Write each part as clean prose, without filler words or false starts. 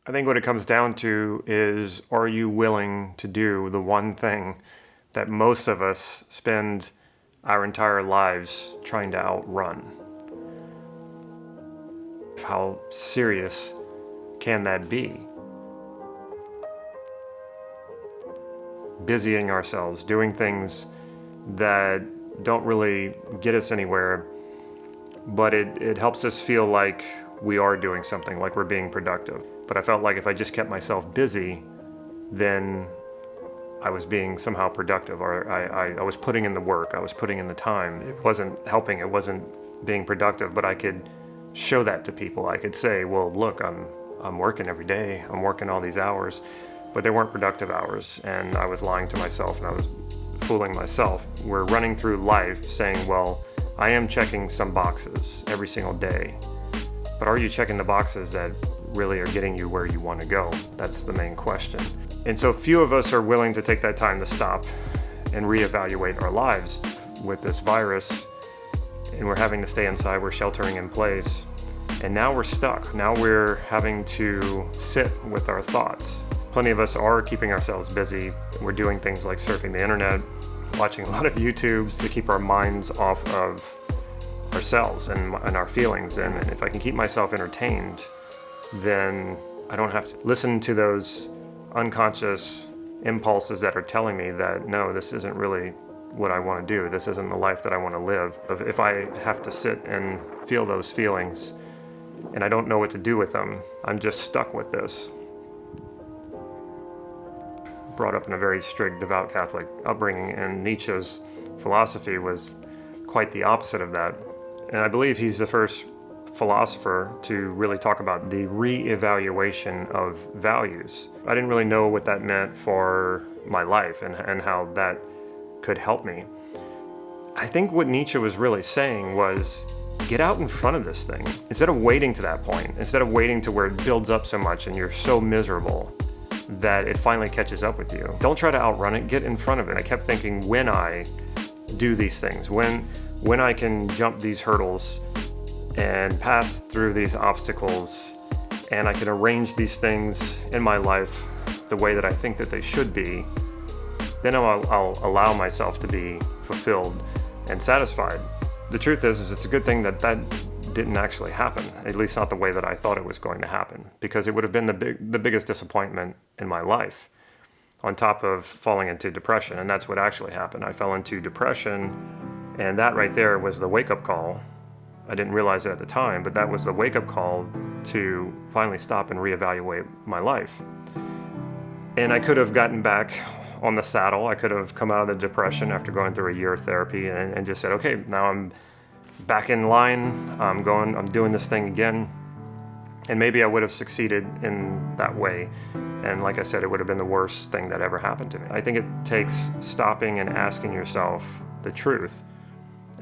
I think what it comes down to is, are you willing to do the one thing that most of us spend our entire lives trying to outrun? How serious can that be? Busying ourselves, doing things that don't really get us anywhere, but it helps us feel like we are doing something, like we're being productive. But I felt like if I just kept myself busy, then I was being somehow productive, or I was putting in the work, I was putting in the time. It wasn't helping, it wasn't being productive, but I could show that to people. I could say, well, look, I'm working every day, I'm working all these hours, but they weren't productive hours, and I was lying to myself and I was fooling myself. We're running through life saying, well, I am checking some boxes every single day, but are you checking the boxes that really are getting you where you want to go? That's the main question. And so few of us are willing to take that time to stop and reevaluate our lives with this virus, and we're having to stay inside, we're sheltering in place, and now we're stuck. Now we're having to sit with our thoughts. Plenty of us are keeping ourselves busy. We're doing things like surfing the internet, watching a lot of YouTubes to keep our minds off of ourselves and our feelings. And if I can keep myself entertained, then I don't have to listen to those unconscious impulses that are telling me that, no, this isn't really what I want to do. This isn't the life that I want to live. If I have to sit and feel those feelings and I don't know what to do with them, I'm just stuck with this. Brought up in a very strict, devout Catholic upbringing, and Nietzsche's philosophy was quite the opposite of that. And I believe he's the first philosopher to really talk about the re-evaluation of values. I didn't really know what that meant for my life and how that could help me. I think what Nietzsche was really saying was, get out in front of this thing. Instead of waiting to that point, instead of waiting to where it builds up so much and you're so miserable that it finally catches up with you. Don't try to outrun it, get in front of it. I kept thinking, when I do these things, when I can jump these hurdles and pass through these obstacles, and I can arrange these things in my life the way that I think that they should be, then I'll allow myself to be fulfilled and satisfied. The truth is it's a good thing that didn't actually happen, at least not the way that I thought it was going to happen, because it would have been the biggest disappointment in my life, on top of falling into depression. And that's what actually happened. I fell into depression, and that right there was the wake-up call. I didn't realize it at the time, but that was the wake-up call to finally stop and reevaluate my life. And I could have gotten back on the saddle. I could have come out of the depression after going through a year of therapy and just said, okay, now I'm back in line, I'm doing this thing again. And maybe I would have succeeded in that way. And like I said, it would have been the worst thing that ever happened to me. I think it takes stopping and asking yourself the truth.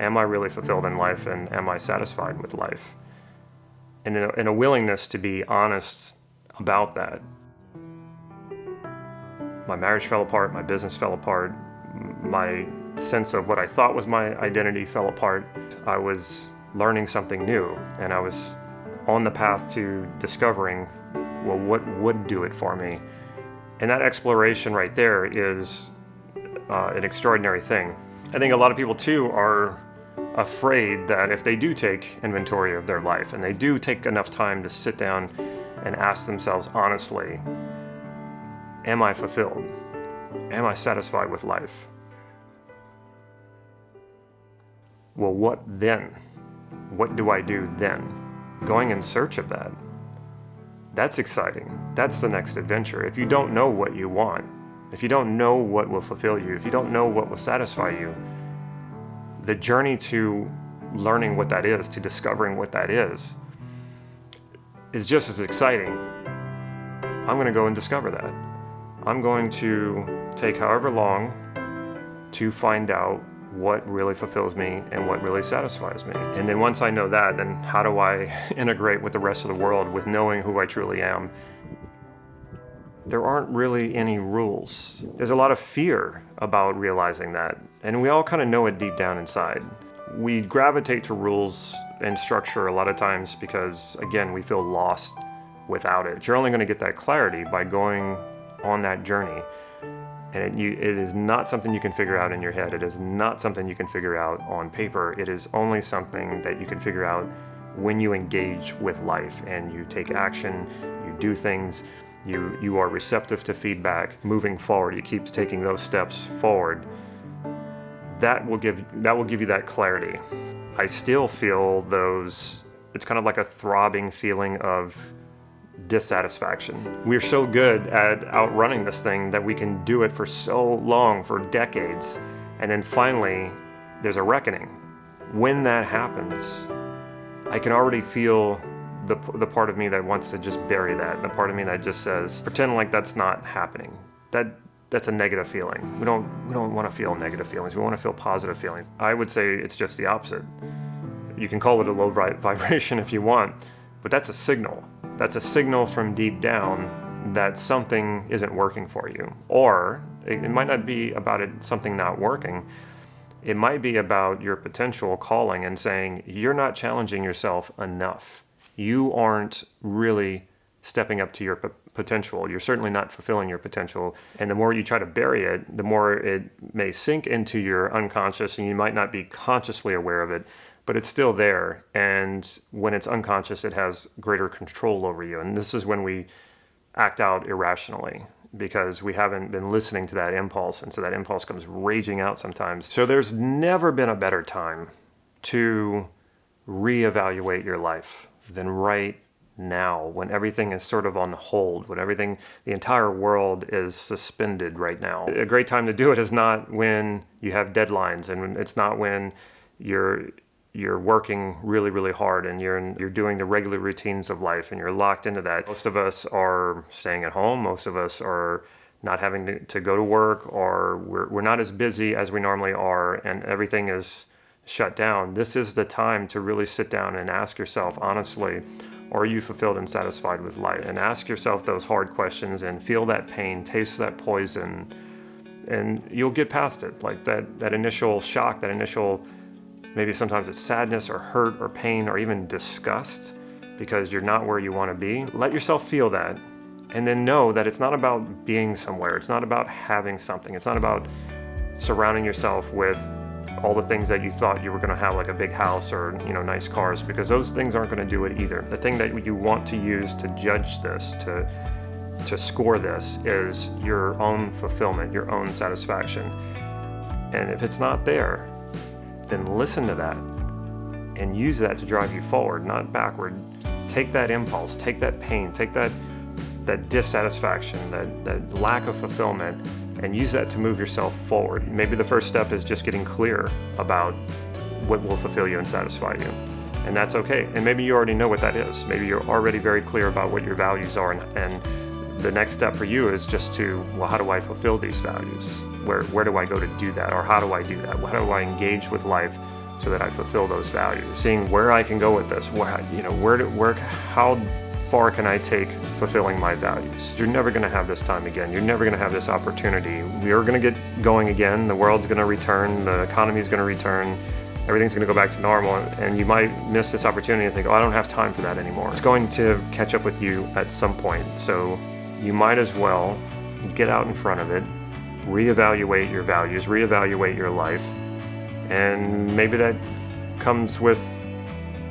Am I really fulfilled in life, and am I satisfied with life? And in a willingness to be honest about that. My marriage fell apart, my business fell apart, my sense of what I thought was my identity fell apart. I was learning something new, and I was on the path to discovering, well, what would do it for me? And that exploration right there is an extraordinary thing. I think a lot of people too are afraid that if they do take inventory of their life and they do take enough time to sit down and ask themselves honestly, am I fulfilled? Am I satisfied with life? Well, what then? What do I do then? Going in search of that. That's exciting. That's the next adventure. If you don't know what you want, if you don't know what will fulfill you, if you don't know what will satisfy you, the journey to learning what that is, to discovering what that is just as exciting. I'm going to go and discover that. I'm going to take however long to find out what really fulfills me and what really satisfies me. And then once I know that, then how do I integrate with the rest of the world with knowing who I truly am? There aren't really any rules. There's a lot of fear about realizing that, and we all kind of know it deep down inside. We gravitate to rules and structure a lot of times because, again, we feel lost without it. You're only going to get that clarity by going on that journey. And it is not something you can figure out in your head. It is not something you can figure out on paper. It is only something that you can figure out when you engage with life and you take action, you do things, you are receptive to feedback, moving forward. You keep taking those steps forward. That will give you that clarity. I still feel those, it's kind of like a throbbing feeling of dissatisfaction. We're so good at outrunning this thing that we can do it for so long, for decades, and then finally there's a reckoning. When that happens, I can already feel the part of me that wants to just bury that, the part of me that just says, pretend like that's not happening. That's a negative feeling. We don't want to feel negative feelings. We want to feel positive feelings. I would say it's just the opposite. You can call it a low vibration if you want, but that's a signal. That's a signal from deep down that something isn't working for you. Or it might not be about something not working. It might be about your potential calling and saying, you're not challenging yourself enough. You aren't really stepping up to your potential. You're certainly not fulfilling your potential. And the more you try to bury it, the more it may sink into your unconscious, and you might not be consciously aware of it, but it's still there. And when it's unconscious, it has greater control over you. And this is when we act out irrationally, because we haven't been listening to that impulse. And so that impulse comes raging out sometimes. So there's never been a better time to reevaluate your life than right now, when everything is sort of on hold, when the entire world is suspended right now. A great time to do it is not when you have deadlines, and it's not when you're working really, really hard and you're doing the regular routines of life and you're locked into that. Most of us are staying at home. Most of us are not having to go to work, or we're not as busy as we normally are, and everything is shut down. This is the time to really sit down and ask yourself honestly, are you fulfilled and satisfied with life? And ask yourself those hard questions and feel that pain, taste that poison, and you'll get past it. Like that initial shock, that initial, maybe sometimes it's sadness or hurt or pain or even disgust because you're not where you want to be. Let yourself feel that, and then know that it's not about being somewhere. It's not about having something. It's not about surrounding yourself with all the things that you thought you were going to have, like a big house or nice cars, because those things aren't going to do it either. The thing that you want to use to judge this, to score this, is your own fulfillment, your own satisfaction. And if it's not there, then listen to that and use that to drive you forward, not backward. Take that impulse, take that pain, take that dissatisfaction, that lack of fulfillment, and use that to move yourself forward. Maybe the first step is just getting clear about what will fulfill you and satisfy you. And that's okay. And maybe you already know what that is. Maybe you're already very clear about what your values are, and the next step for you is just to, well, how do I fulfill these values? Where do I go to do that? Or how do I do that? How do I engage with life so that I fulfill those values? Seeing where I can go with this, how far can I take fulfilling my values? You're never going to have this time again. You're never going to have this opportunity. We are going to get going again. The world's going to return. The economy is going to return. Everything's going to go back to normal. And you might miss this opportunity and think, oh, I don't have time for that anymore. It's going to catch up with you at some point. So you might as well get out in front of it, reevaluate your values, reevaluate your life. And maybe that comes with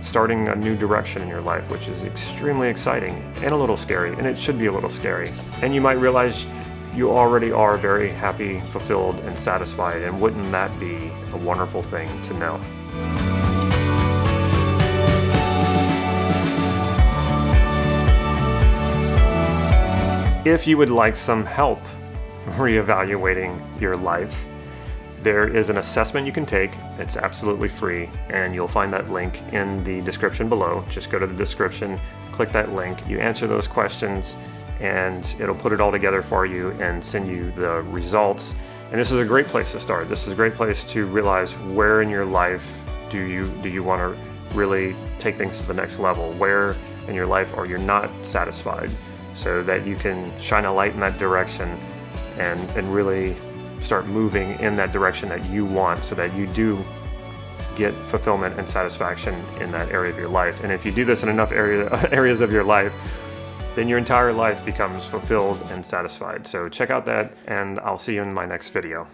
starting a new direction in your life, which is extremely exciting and a little scary, and it should be a little scary. And you might realize you already are very happy, fulfilled, and satisfied, and wouldn't that be a wonderful thing to know? If you would like some help reevaluating your life, there is an assessment you can take. It's absolutely free, and you'll find that link in the description below. Just go to the description, click that link, you answer those questions, and it'll put it all together for you and send you the results. And this is a great place to start. This is a great place to realize where in your life do you want to really take things to the next level. Where in your life are you not satisfied, so that you can shine a light in that direction and really start moving in that direction that you want, so that you do get fulfillment and satisfaction in that area of your life. And if you do this in enough areas of your life, then your entire life becomes fulfilled and satisfied. So check out that, and I'll see you in my next video.